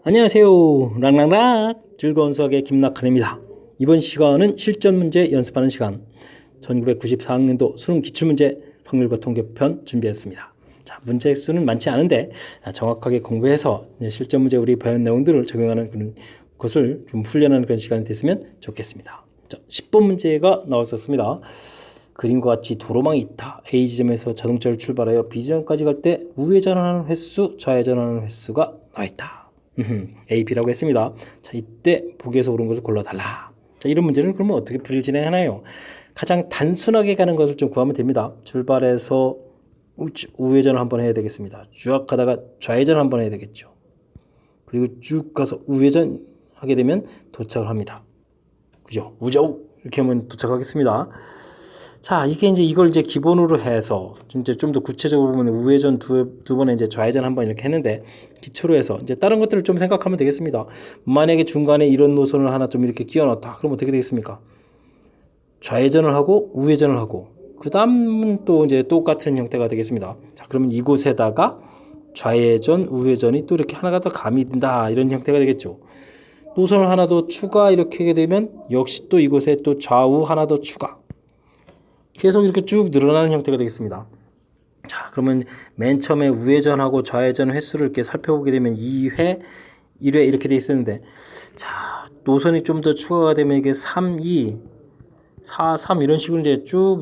안녕하세요. 랑랑랑 즐거운 수학의 김낙한입니다. 이번 시간은 실전 문제 연습하는 시간 1994학년도 수능 기출문제 확률과 통계편 준비했습니다. 자, 문제 수는 많지 않은데 정확하게 공부해서 실전 문제 우리 배운 내용들을 적용하는 그런 것을 좀 훈련하는 그런 시간이 됐으면 좋겠습니다. 자, 10번 문제가 나왔었습니다. 그림과 같이 도로망이 있다. A 지점에서 자동차를 출발하여 B 지점까지 갈 때 우회전하는 횟수, 좌회전하는 횟수가 나와 있다. A, B라고 했습니다. 자, 이때 보기에서 옳은 것을 골라달라. 자, 이런 문제는 그러면 어떻게 풀이를 진행하나요? 가장 단순하게 가는 것을 좀 구하면 됩니다. 출발해서 우회전을 한번 해야 되겠습니다. 쭉 가다가 좌회전을 한번 해야 되겠죠. 그리고 쭉 가서 우회전 하게 되면 도착을 합니다. 그죠? 우저우 이렇게 하면 도착하겠습니다. 자, 이게 이걸 기본으로 해서 이제 좀 더 구체적으로 보면 우회전 두 번에 이제 좌회전 한 번 이렇게 했는데 기초로 해서 이제 다른 것들을 좀 생각하면 되겠습니다. 만약에 중간에 이런 노선을 하나 좀 이렇게 끼워 넣었다. 그럼 어떻게 되겠습니까? 좌회전을 하고 우회전을 하고 그 다음은 또 이제 똑같은 형태가 되겠습니다. 자, 그러면 이곳에다가 좌회전, 우회전이 또 이렇게 하나가 더 가미된다. 이런 형태가 되겠죠. 노선을 하나 더 추가 이렇게 하게 되면 역시 또 이곳에 또 좌우 하나 더 추가. 계속 이렇게 쭉 늘어나는 형태가 되겠습니다. 자, 그러면 맨 처음에 우회전하고 좌회전 횟수를 이렇게 살펴보게 되면 2회, 1회 이렇게 돼 있었는데, 자, 노선이 좀 더 추가가 되면 이게 3, 2, 4, 3 이런 식으로 이제 쭉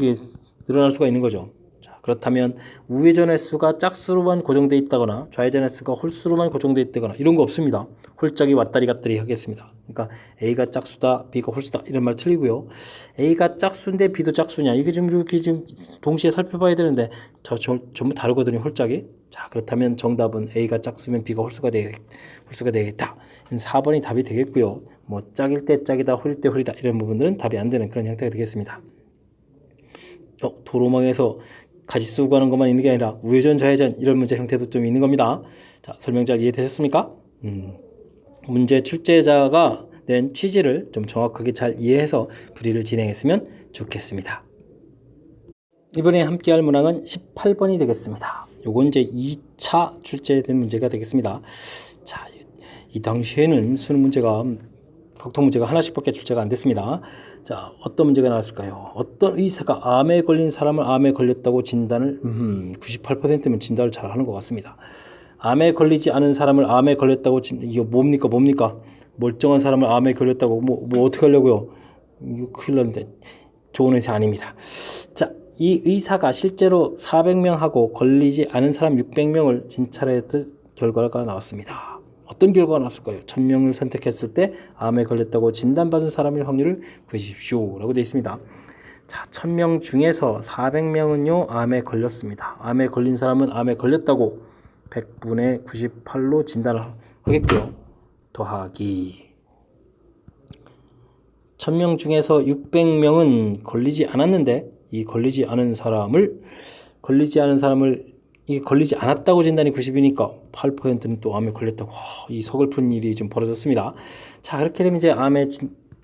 늘어날 수가 있는 거죠. 자, 그렇다면 우회전 횟수가 짝수로만 고정되어 있다거나 좌회전 횟수가 홀수로만 고정되어 있다거나 이런 거 없습니다. 홀짝이 왔다리 갔다리 하겠습니다. 그러니까 A가 짝수다, B가 홀수다 이런 말 틀리고요. A가 짝수인데 B도 짝수냐 이게 지금 이렇게 지금 동시에 살펴봐야 되는데 전부 다르거든요. 홀짝이. 자, 그렇다면 정답은 A가 짝수면 B가 홀수가 되겠다. 4번이 답이 되겠고요. 뭐 짝일 때 짝이다, 홀일 때 홀이다 이런 부분들은 답이 안 되는 그런 형태가 되겠습니다. 도로망에서 가지 쓰고 가는 것만 있는 게 아니라 우회전, 좌회전 이런 문제 형태도 좀 있는 겁니다. 자, 설명 잘 이해되셨습니까? 문제 출제자가 낸 취지를 좀 정확하게 잘 이해해서 풀이를 진행했으면 좋겠습니다. 이번에 함께할 문항은 18번이 되겠습니다. 요건 이제 2차 출제된 문제가 되겠습니다. 자, 이 당시에는 수능 문제가 확통 문제가 하나씩밖에 출제가 안 됐습니다. 자, 어떤 문제가 나왔을까요? 어떤 의사가 암에 걸린 사람을 암에 걸렸다고 진단을 98%면 진단을 잘 하는 것 같습니다. 암에 걸리지 않은 사람을 암에 걸렸다고 이거 뭡니까? 멀쩡한 사람을 암에 걸렸다고 뭐 어떻게 하려고요? 이거 큰일 났는데 좋은 의사 아닙니다. 자, 이 의사가 실제로 400명하고 걸리지 않은 사람 600명을 진찰했던 결과가 나왔습니다. 어떤 결과가 나왔을까요? 1000명을 선택했을 때 암에 걸렸다고 진단받은 사람의 확률을 구해주십시오 라고 되어 있습니다. 자, 1000명 중에서 400명은요 암에 걸렸습니다. 암에 걸린 사람은 암에 걸렸다고 100분의 98로 진단을 하겠고요. 더하기 1000명 중에서 600명은 걸리지 않았는데 이 걸리지 않았다고 진단이 90이니까 8%는 또 암에 걸렸다고. 이 서글픈 일이 좀 벌어졌습니다. 자, 그렇게 되면 이제 암에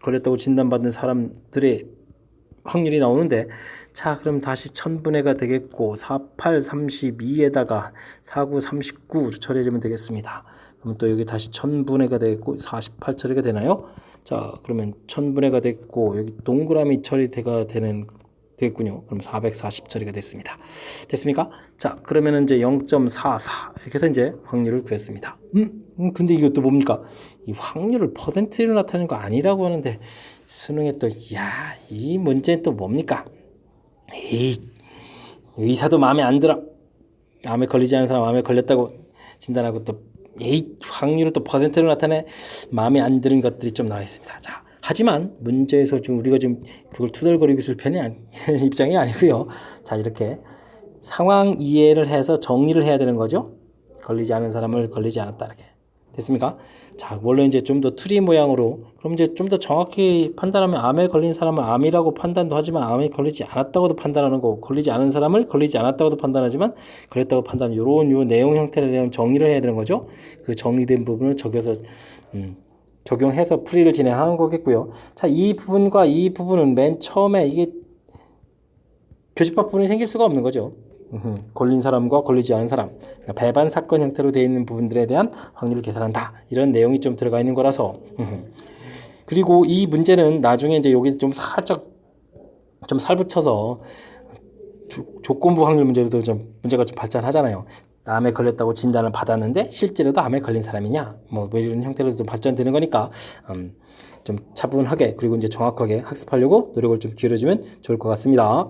걸렸다고 진단받는 사람들의 확률이 나오는데, 자, 그럼 다시 1000분해가 되겠고 48, 32에다가 49, 39 처리해주면 되겠습니다. 그럼 또 여기 다시 1000분해가 되겠고 48 처리가 되나요? 자, 그러면 1000분해가 됐고 여기 동그라미 처리가 되겠군요. 그럼 440 처리가 됐습니다. 됐습니까? 자, 그러면 이제 0.44 이렇게 해서 이제 확률을 구했습니다. 근데 이것도 뭡니까? 이 확률을 퍼센트로 나타내는 거 아니라고 하는데 수능에 또 이 문제는 또 뭡니까? 에이, 의사도 마음에 안 들어. 암에 걸리지 않은 사람 암에 걸렸다고 진단하고 또 확률을 또 퍼센트로 나타내 마음에 안 드는 것들이 좀 나와 있습니다. 자, 하지만 문제에서 좀 우리가 좀 그걸 투덜거리고 있을 입장이 아니고요. 자, 이렇게 상황 이해를 해서 정리를 해야 되는 거죠. 걸리지 않은 사람을 걸리지 않았다 이렇게 됐습니까? 자, 원래 이제 좀 더 트리 모양으로 그럼 이제 좀 더 정확히 판단하면 암에 걸린 사람을 암이라고 판단도 하지만 암에 걸리지 않았다고도 판단하는 거고 걸리지 않은 사람을 걸리지 않았다고도 판단하지만 걸렸다고 판단 요런 요 내용 형태에 대한 정리를 해야 되는 거죠. 그 정리된 부분을 적용해서 풀이를 진행하는 거겠고요. 자, 이 부분과 이 부분은 맨 처음에 이게 교집합 부분이 생길 수가 없는 거죠. 걸린 사람과 걸리지 않은 사람, 그러니까 배반 사건 형태로 되어 있는 부분들에 대한 확률을 계산한다. 이런 내용이 좀 들어가 있는 거라서. 그리고 이 문제는 나중에 이제 여기 좀 살짝 좀 살붙여서 조건부 확률 문제로도 좀 문제가 좀 발전하잖아요. 암에 걸렸다고 진단을 받았는데 실제로도 암에 걸린 사람이냐, 뭐 이런 형태로 좀 발전되는 거니까 좀 차분하게 그리고 이제 정확하게 학습하려고 노력을 좀 기울여주면 좋을 것 같습니다.